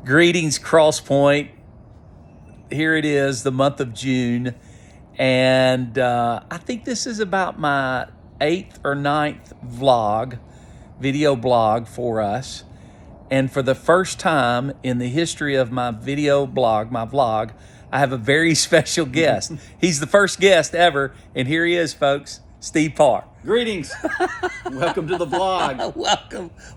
Greetings, Crosspoint. Here it is, the month of June. And I think this is about my 8th or ninth video blog for us. And for the first time in the history of my video blog, my vlog, I have a very special guest. He's the first guest ever. And here he is, folks, Steve Parr. Greetings. Welcome to the vlog.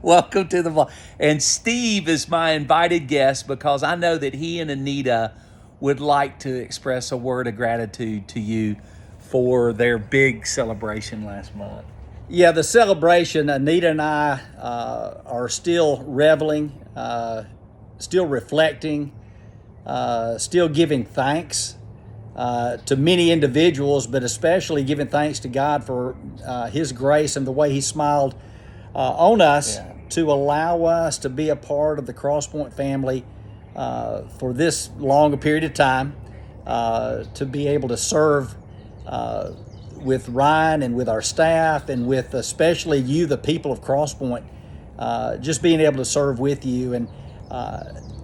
Welcome to the vlog. And Steve is my invited guest because I know that he and Anita would like to express a word of gratitude to you for their big celebration last month. Yeah, the celebration, Anita and I are still reveling, still reflecting, still giving thanks to many individuals, but especially giving thanks to God for His grace and the way He smiled on us to allow us to be a part of the Crosspoint family for this long a period of time, to be able to serve with Ryan and with our staff and with especially you, the people of Crosspoint, just being able to serve with you. And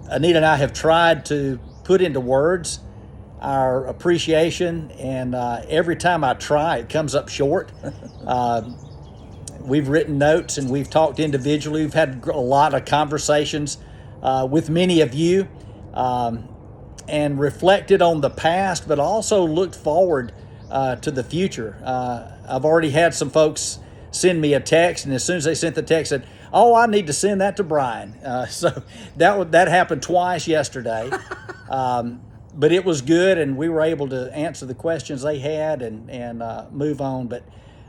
Anita and I have tried to put into words our appreciation, and every time I try, it comes up short. We've written notes and we've talked individually. We've had a lot of conversations with many of you and reflected on the past, but also looked forward to the future. I've already had some folks send me a text, and as soon as they sent the text, said, "Oh, I need to send that to Brian." So that happened twice yesterday. But it was good, and we were able to answer the questions they had and move on. But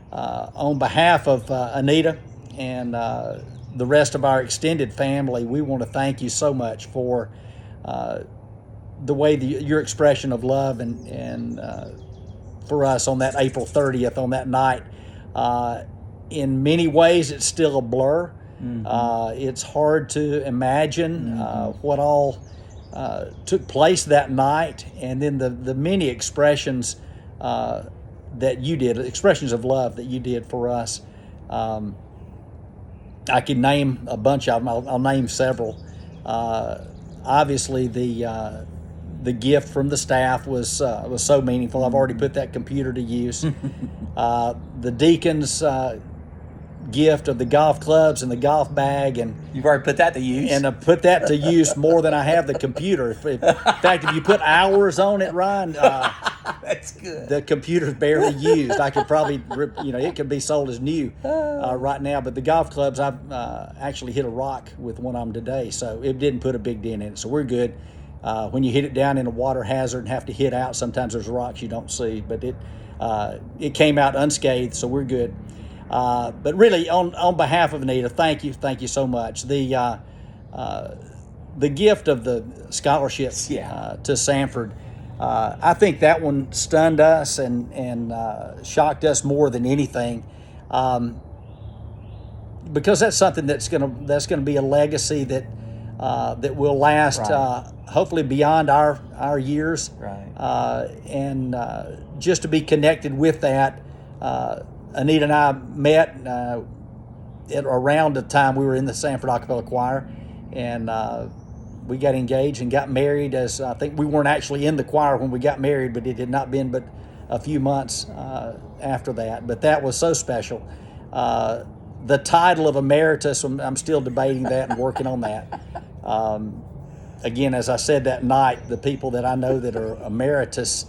on behalf of Anita and the rest of our extended family, we want to thank you so much for the way your expression of love and for us on that April 30th, on that night. In many ways, it's still a blur. Mm-hmm. It's hard to imagine what all took place that night, and then the many expressions that you did, expressions of love that you did for us. I can name a bunch of them. I'll name several. Obviously, the gift from the staff was so meaningful. I've already put that computer to use. The deacons' gift of the golf clubs and the golf bag, and you've already put that to use. And I put that to use more than I have the computer. In fact, if you put hours on it, Ryan, that's good. The computer's barely used. I could probably, it could be sold as new right now. But the golf clubs, I've actually hit a rock with one of them today, so it didn't put a big dent in it. So we're good. When you hit it down in a water hazard and have to hit out, sometimes there's rocks you don't see, but it came out unscathed, so we're good. But really, on behalf of Anita, thank you so much. The gift of the scholarship to Sanford, I think that one stunned us and shocked us more than anything, because that's something that's gonna be a legacy that will last, hopefully beyond our years. Right. And just to be connected with that. Anita and I met at around the time we were in the Sanford Acapella Choir, and we got engaged and got married. As I think we weren't actually in the choir when we got married, but it had not been but a few months after that. But that was so special. The title of emeritus, I'm still debating that and working on that. Again, as I said that night, the people that I know that are emeritus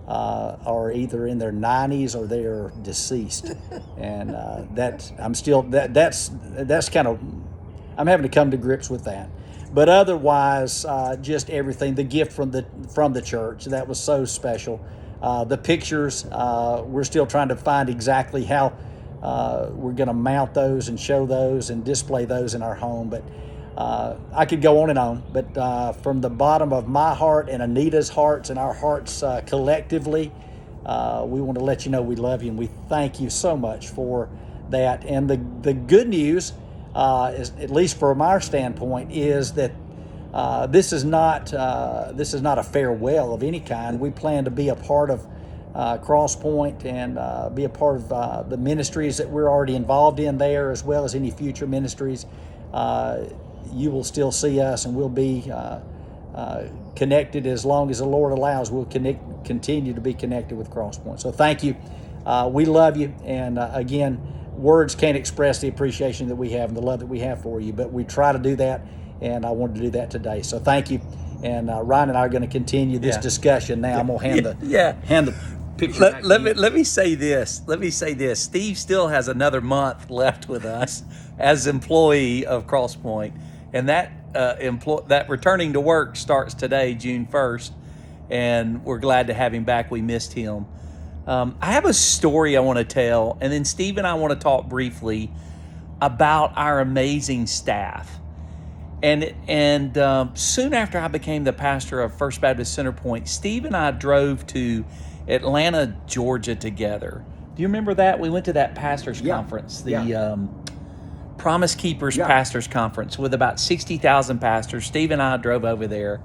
are either in their 90s or they're deceased, and that's kind of, I'm having to come to grips with that. But otherwise, just everything, the gift from the church, that was so special. The pictures, we're still trying to find exactly how we're going to mount those and show those and display those in our home. But I could go on and on, but from the bottom of my heart and Anita's hearts and our hearts collectively, we want to let you know we love you and we thank you so much for that. And the good news, is, at least from our standpoint, is that this is not a farewell of any kind. We plan to be a part of Crosspoint and be a part of the ministries that we're already involved in there, as well as any future ministries. you will still see us, and we'll be connected as long as the Lord allows. We'll continue to be connected with Crosspoint. So thank you. We love you, and again, words can't express the appreciation that we have and the love that we have for you, but we try to do that, and I wanted to do that today. So thank you. And Ryan and I are going to continue this discussion now. I'm going to hand the picture back to you. Let me say this. Steve still has another month left with us as employee of Crosspoint, and that returning to work starts today, June 1st, and we're glad to have him back. We missed him. I have a story I want to tell, and then Steve and I want to talk briefly about our amazing staff. And soon after I became the pastor of First Baptist Center Point, Steve and I drove to Atlanta, Georgia together. Do you remember that? We went to that pastors conference, the Promise Keepers Pastors Conference with about 60,000 pastors. Steve and I drove over there.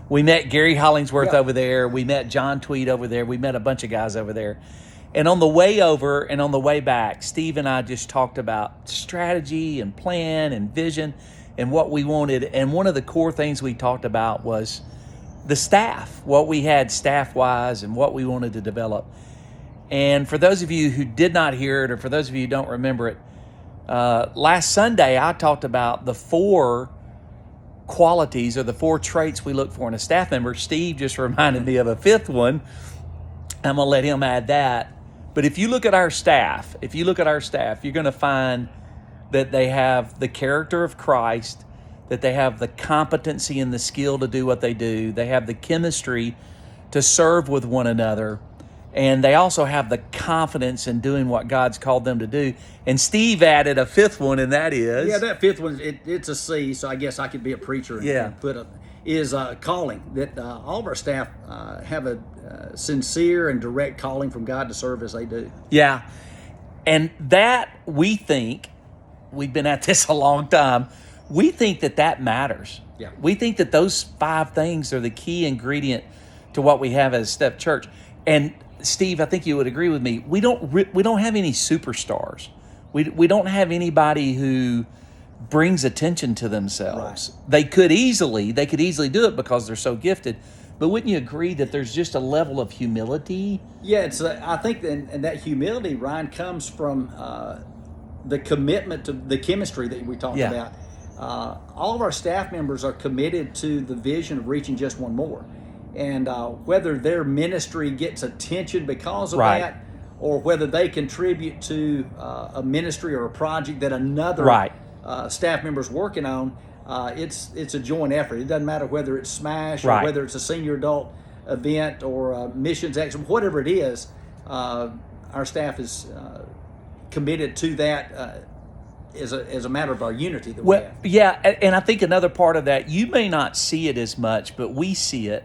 We met Gary Hollingsworth over there. We met John Tweed over there. We met a bunch of guys over there. And on the way over and on the way back, Steve and I just talked about strategy and plan and vision and what we wanted. And one of the core things we talked about was the staff, what we had staff-wise and what we wanted to develop. And for those of you who did not hear it, or for those of you who don't remember it, last Sunday I talked about the 4 qualities or the 4 traits we look for in a staff member. Steve just reminded me of a 5th one. I'm going to let him add that. But if you look at our staff, you're going to find that they have the character of Christ, that they have the competency and the skill to do what they do. They have the chemistry to serve with one another. And they also have the confidence in doing what God's called them to do. And Steve added a 5th one, and that is... Yeah, that 5th one, it's a C, so I guess I could be a preacher and put is calling. That all of our staff have a sincere and direct calling from God to serve as they do. Yeah. And that, we think, we've been at this a long time, we think that matters. Yeah. We think that those 5 things are the key ingredient to what we have as Step Church. And Steve, I think you would agree with me. We don't have any superstars. We don't have anybody who brings attention to themselves. Right. They could easily do it because they're so gifted. But wouldn't you agree that there's just a level of humility? Yeah, it's. I think and that humility, Ryan, comes from the commitment to the chemistry that we talked about. All of our staff members are committed to the vision of reaching just one more. And whether their ministry gets attention because of that, or whether they contribute to a ministry or a project that another staff member is working on, it's a joint effort. It doesn't matter whether it's Smash or whether it's a senior adult event or a missions action, whatever it is. Our staff is committed to that as a matter of our unity that we have. Yeah, and I think another part of that, you may not see it as much, but we see it,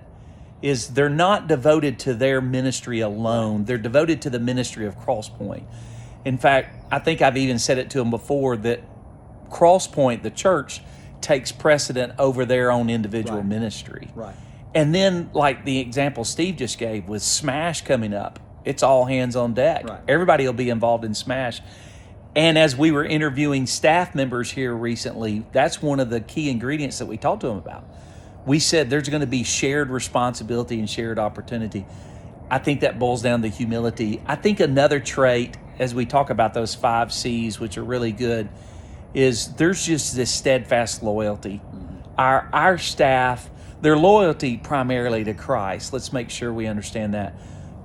is they're not devoted to their ministry alone. They're devoted to the ministry of Crosspoint. In fact, I think I've even said it to them before that Crosspoint, the church, takes precedent over their own individual ministry. Right. And then, like the example Steve just gave with Smash coming up, it's all hands on deck. Right. Everybody will be involved in Smash. And as we were interviewing staff members here recently, that's one of the key ingredients that we talked to them about. We said there's going to be shared responsibility and shared opportunity. I think that boils down to humility. I think another trait, as we talk about those 5 C's, which are really good, is there's just this steadfast loyalty. Our staff, their loyalty primarily to Christ. Let's make sure we understand that.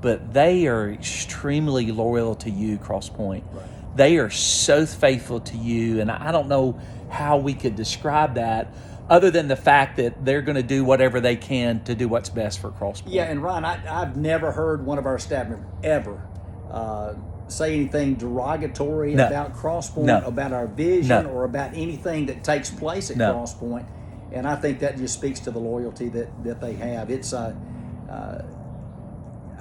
But they are extremely loyal to you, Crosspoint. Right. They are so faithful to you, and I don't know how we could describe that other than the fact that they're going to do whatever they can to do what's best for Crosspoint. Yeah, and Ryan, I've never heard one of our staff members ever say anything derogatory about Crosspoint, about our vision, or about anything that takes place at Crosspoint. And I think that just speaks to the loyalty that they have. It's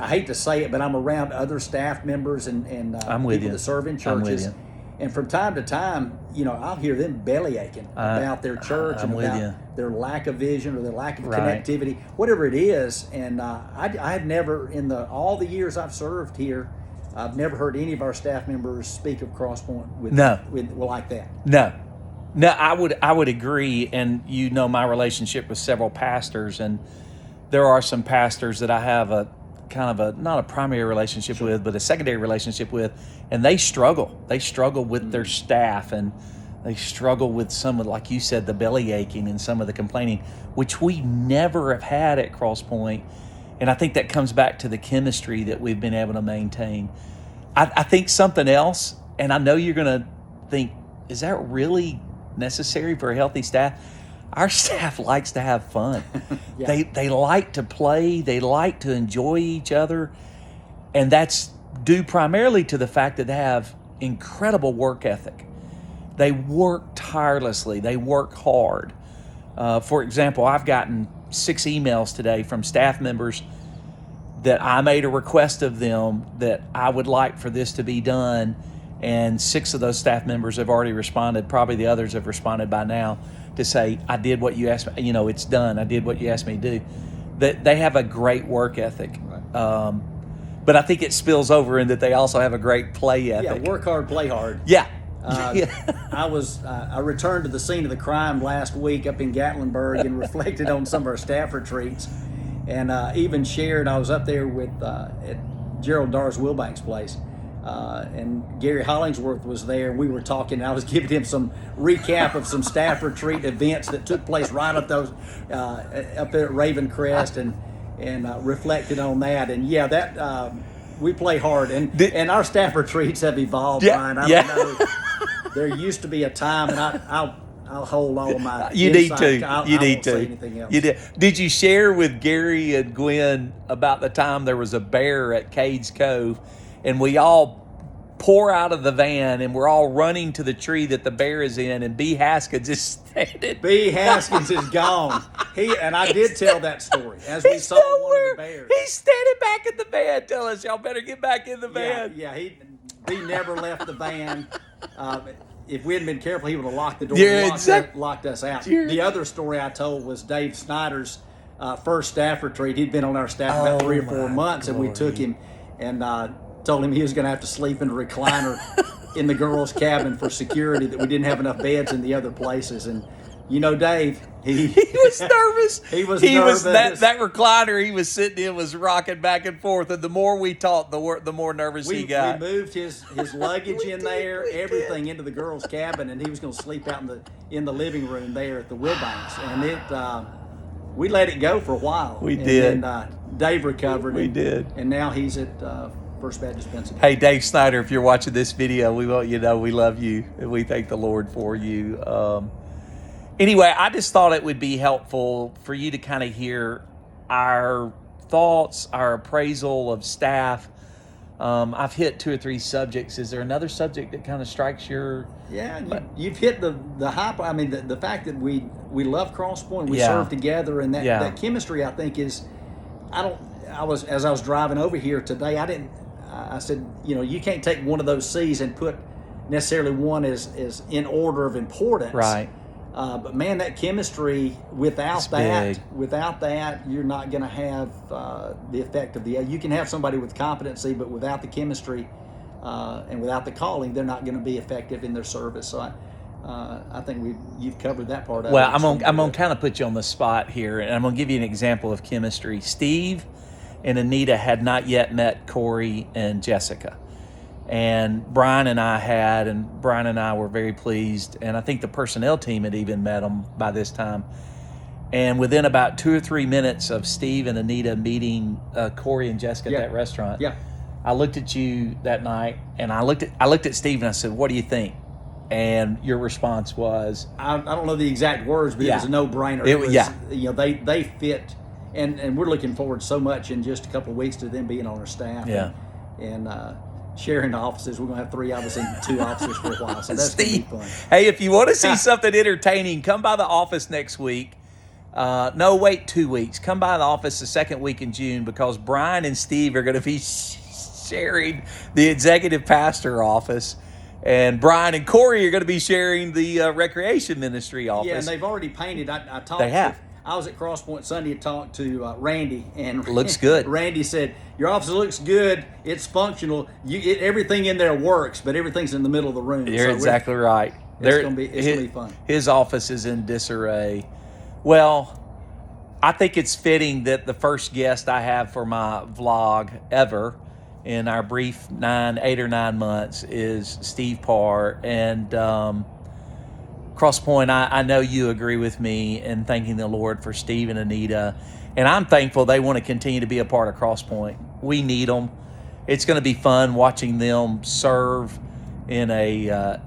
I hate to say it, but I'm around other staff members and people that serve in churches. And from time to time, I'll hear them belly aching about their church and about their lack of vision or their lack of connectivity, whatever it is. And I have never, in all the years I've served here, I've never heard any of our staff members speak of Crosspoint like that. No, I would agree, and you know my relationship with several pastors, and there are some pastors that I have a kind of a not a primary relationship with, but a secondary relationship with, and they struggle. They struggle with their staff, and they struggle with some of, like you said, the belly aching and some of the complaining, which we never have had at Cross Point. And I think that comes back to the chemistry that we've been able to maintain. I think something else, and I know you're going to think, is that really necessary for a healthy staff? Our staff likes to have fun. Yeah. They like to play. They like to enjoy each other. And that's due primarily to the fact that they have incredible work ethic. They work tirelessly. They work hard. For example, I've gotten 6 emails today from staff members that I made a request of them that I would like for this to be done, and 6 of those staff members have already responded. Probably the others have responded by now to say, I did what you asked me, it's done. I did what you asked me to do. That they have a great work ethic. Right. But I think it spills over in that they also have a great play ethic. Yeah, work hard, play hard. Yeah. I returned to the scene of the crime last week up in Gatlinburg and reflected on some of our staff retreats, and even shared. I was up there with at Gerald Dar's Wilbank's place, and Gary Hollingsworth was there. We were talking, and I was giving him some recap of some staff retreat events that took place right up those up there at Ravencrest, and reflected on that. And yeah, that we play hard, and our staff retreats have evolved. Yeah, Brian. I yeah. don't know. There used to be a time, and I'll hold all of my. You insight. need to. I You need won't to. say anything else. You did. Did you share with Gary and Gwen about the time there was a bear at Cades Cove, and we all pour out of the van and we're all running to the tree that the bear is in, and B. Haskins is standing. B. Haskins is gone. I did tell that story as we saw one of the bears. He's standing back in the van, telling us, y'all better get back in the van. Yeah. B never left the van. If we hadn't been careful, he would have locked the door and locked us out. The other story I told was Dave Snyder's first staff retreat. He'd been on our staff about 3 or 4 months, and we took him and told him he was going to have to sleep in a recliner in the girls' cabin for security, that we didn't have enough beds in the other places. And Dave, he was nervous. He was nervous. That recliner he was sitting in was rocking back and forth, and the more we talked, the more nervous he got. We moved his luggage in there, everything into the girls' cabin, and he was going to sleep out in the living room there at the Wilbanks. And we let it go for a while. We did. And Dave recovered. We did. And now he's at First Baptist Pennsylvania. Hey, Dave Snyder, if you're watching this video, we want you to know we love you, and we thank the Lord for you. Anyway, I just thought it would be helpful for you to kind of hear our thoughts, our appraisal of staff. I've hit 2 or 3 subjects. Is there another subject that kind of strikes your... Yeah, you've hit the high point. I mean, the fact that we love Cross Point, we serve together, and that chemistry, I think, is... As I was driving over here today, I said, you can't take one of those C's and put necessarily one as in order of importance. Right. But man, that chemistry, without that, you're not going to have the effect of you can have somebody with competency, but without the chemistry and without the calling, they're not going to be effective in their service. So I think you've covered that part of it. Well, I'm gonna kind of put you on the spot here, and I'm gonna give you an example of chemistry. Steve and Anita had not yet met Corey and Jessica. And Brian and I were very pleased. And I think the personnel team had even met them by this time. And within about 2 or 3 minutes of Steve and Anita meeting Corey and Jessica at that restaurant, I looked at you that night, and I looked at Steve and I said, "What do you think?" And your response was, I don't know the exact words, but it was a no-brainer. They fit, and we're looking forward so much in just a couple of weeks to them being on our staff. Yeah. And sharing offices. We're going to have 3 of us in 2 offices for a while, so that's going to be fun. Hey, if you want to see something entertaining, come by the office next week. Wait 2 weeks. Come by the office the second week in June, because Brian and Steve are going to be sharing the executive pastor office, and Brian and Corey are going to be sharing the recreation ministry office. Yeah, and they've already painted. I talked. They have. I was at Cross Point Sunday and talked to Randy, and looks good. Randy said, "Your office looks good. It's functional. Everything in there works, but everything's in the middle of the room." You're exactly right. It's gonna be fun. His office is in disarray. Well, I think it's fitting that the first guest I have for my vlog ever in our brief 8 or 9 months is Steve Parr. And Cross Point, I know you agree with me in thanking the Lord for Steve and Anita. And I'm thankful they want to continue to be a part of Cross Point. We need them. It's going to be fun watching them serve in an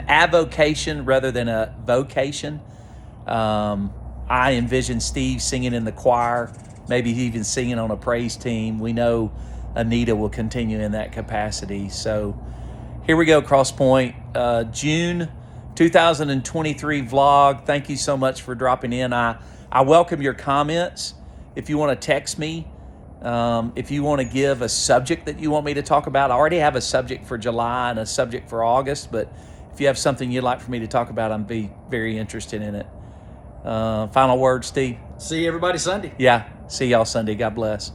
avocation rather than a vocation. I envision Steve singing in the choir, maybe even singing on a praise team. We know Anita will continue in that capacity. So here we go, Cross Point. June 2023 vlog. Thank you so much for dropping in. I welcome your comments. If you want to text me, if you want to give a subject that you want me to talk about, I already have a subject for July and a subject for August, but if you have something you'd like for me to talk about, I'd be very interested in it. Final word, Steve? See everybody Sunday. Yeah, see y'all Sunday. God bless.